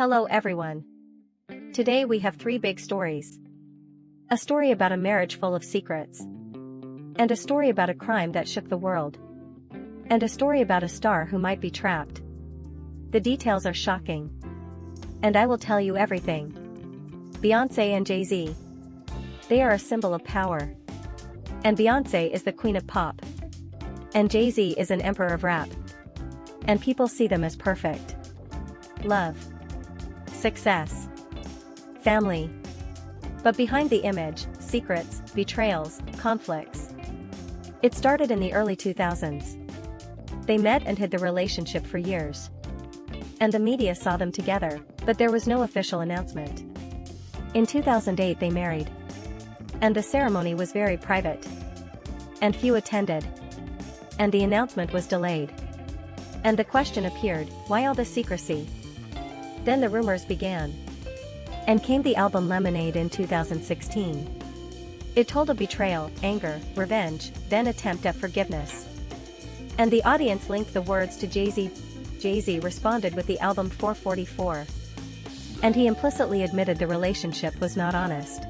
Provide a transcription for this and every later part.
Hello everyone. Today we have three big stories. A story about a marriage full of secrets. And a story about a crime that shook the world. And a story about a star who might be trapped. The details are shocking. And I will tell you everything. Beyoncé and Jay-Z. They are a symbol of power. And Beyoncé is the queen of pop. And Jay-Z is an emperor of rap. And people see them as perfect. Love. Success. Family. But behind the image, secrets, betrayals, conflicts. It started in the early 2000s. They met and hid the relationship for years. And the media saw them together, but there was no official announcement. In 2008 they married. And the ceremony was very private. And few attended. And the announcement was delayed. And the question appeared, why all the secrecy? Then the rumors began. And came the album Lemonade in 2016. It told of betrayal, anger, revenge, then attempt at forgiveness. And the audience linked the words to Jay-Z. Jay-Z responded with the album 444. And he implicitly admitted the relationship was not honest.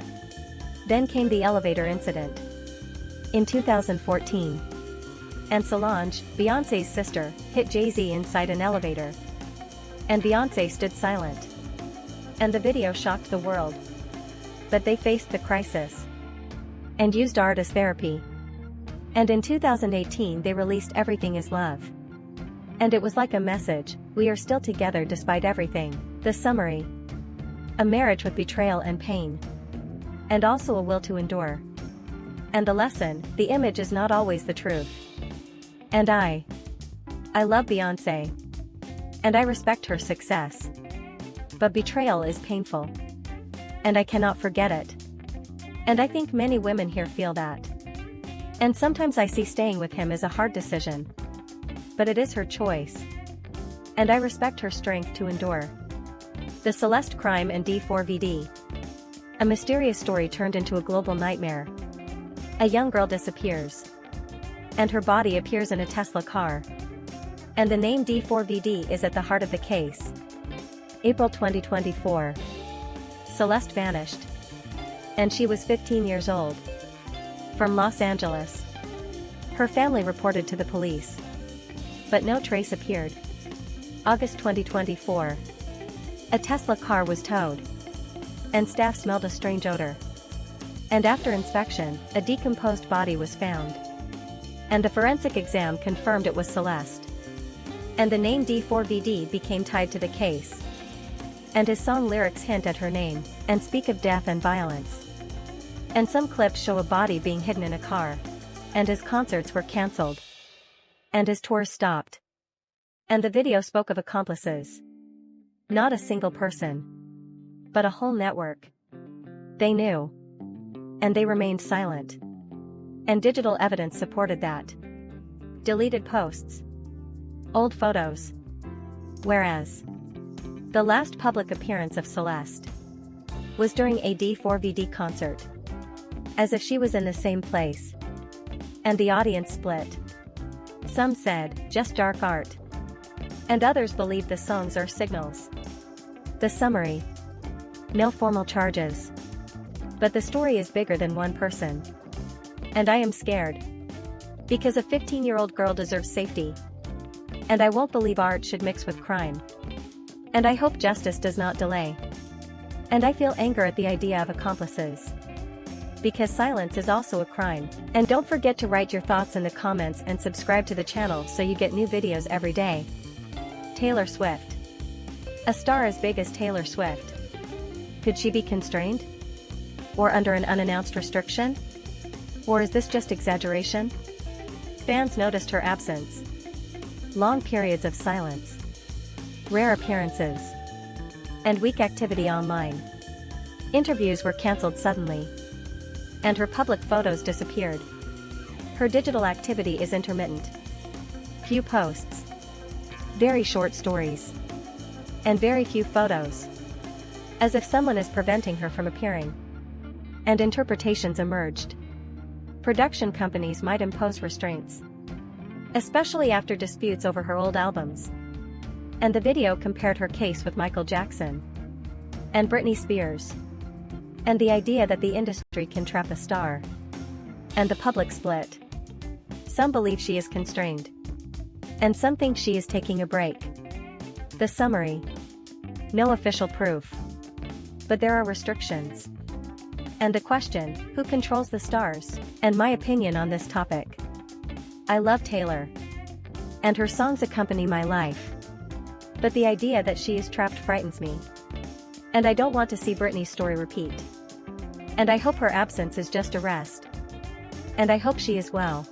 Then came the elevator incident. In 2014. And Solange, Beyoncé's sister, hit Jay-Z inside an elevator. And Beyoncé stood silent. And the video shocked the world. But they faced the crisis. And used art as therapy. And in 2018 they released Everything Is Love. And it was like a message, we are still together despite everything. The summary. A marriage with betrayal and pain. And also a will to endure. And the lesson, the image is not always the truth. And I love Beyoncé. And I respect her success. But betrayal is painful. And I cannot forget it. And I think many women here feel that. And sometimes I see staying with him as a hard decision. But it is her choice. And I respect her strength to endure. The Celeste crime and D4VD. A mysterious story turned into a global nightmare. A young girl disappears. And her body appears in a Tesla car. And the name D4VD is at the heart of the case. April 2024. Celeste vanished. And she was 15 years old. From Los Angeles. Her family reported to the police. But no trace appeared. August 2024. A Tesla car was towed. And staff smelled a strange odor. And after inspection, a decomposed body was found. And the forensic exam confirmed it was Celeste. And the name D4VD became tied to the case. And his song lyrics hint at her name, and speak of death and violence. And some clips show a body being hidden in a car. And his concerts were cancelled. And his tours stopped. And the video spoke of accomplices. Not a single person. But a whole network. They knew. And they remained silent. And digital evidence supported that. Deleted posts. Old photos. Whereas the last public appearance of Celeste was during a D4VD concert. As if she was in the same place. And the audience split. Some said, just dark art. And others believed the songs are signals. The summary. No formal charges. But the story is bigger than one person. And I am scared. Because a 15-year-old girl deserves safety. And I won't believe art should mix with crime. And I hope justice does not delay. And I feel anger at the idea of accomplices. Because silence is also a crime. And don't forget to write your thoughts in the comments and subscribe to the channel so you get new videos every day. Taylor Swift. A star as big as Taylor Swift. Could she be constrained? Or under an unannounced restriction? Or is this just exaggeration? Fans noticed her absence. Long periods of silence. Rare appearances. And weak activity online. Interviews were cancelled suddenly. And her public photos disappeared. Her digital activity is intermittent. Few posts. Very short stories. And very few photos. As if someone is preventing her from appearing. And interpretations emerged. Production companies might impose restraints. Especially after disputes over her old albums. And the video compared her case with Michael Jackson and Britney Spears. And the idea that the industry can trap a star. And the public split. Some believe she is constrained. And some think she is taking a break. The summary. No official proof. But there are restrictions. And the question, who controls the stars? And my opinion on this topic. I love Taylor. And her songs accompany my life. But the idea that she is trapped frightens me. And I don't want to see Britney's story repeat. And I hope her absence is just a rest. And I hope she is well.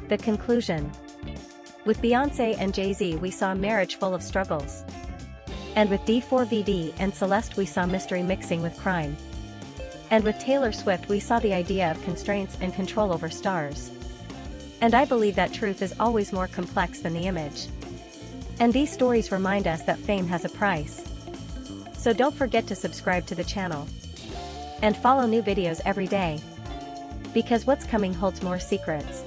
The conclusion. With Beyoncé and Jay-Z we saw a marriage full of struggles. And with D4VD and Celeste we saw mystery mixing with crime. And with Taylor Swift we saw the idea of constraints and control over stars. And I believe that truth is always more complex than the image. And these stories remind us that fame has a price. So don't forget to subscribe to the channel. And follow new videos every day. Because what's coming holds more secrets.